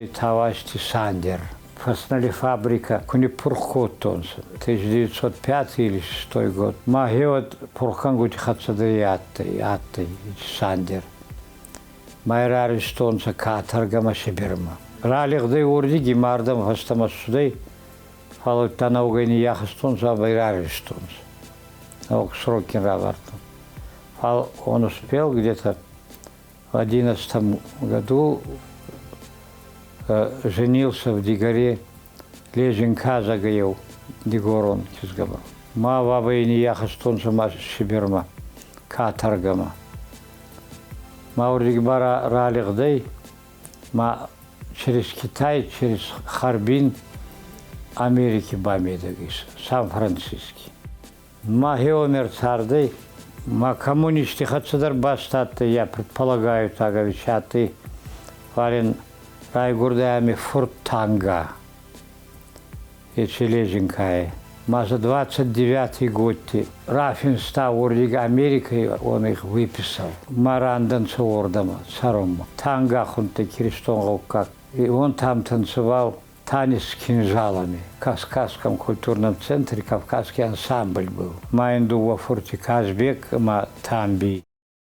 Тавашти Сандер. Фаснали фабрика Кунипурхотонс. 1905 или 6 год. Магиот Пурхангут Хацадриятты, Сандер. Майрари Стонса Катаргама Шибирма. Ралигды урди гимардам хастамасудей. Фалутана угайни яхастонса Майрари Стонс. Ок Срокин Равартон. Фал он успел где-то в 11 году, женился в Дигоре, Лежинка загаил, Дигорон кизгава. Ма вабайни яхастонса ма Шибирма, Катаргама. Ма урдигбара ралигдей, ма через Китай, через Харбин, Америки бамедагис, Сан-Франциско. Ма геомер цардей, ма коммунисты хацадар бастаты, я предполагаю, таговичаты, варен райгурдами Фуртанга, и Чележинкай. Ма за 29-й год Рафинста урдига Америкой, он их выписал. Марандан Цуордама, Царома. Танга хунты Киристон как. И он там танцевал танец с кинжалами. В Кавказском культурном центре кавказский ансамбль был. Майнду во форте Казбек, ма Тамби.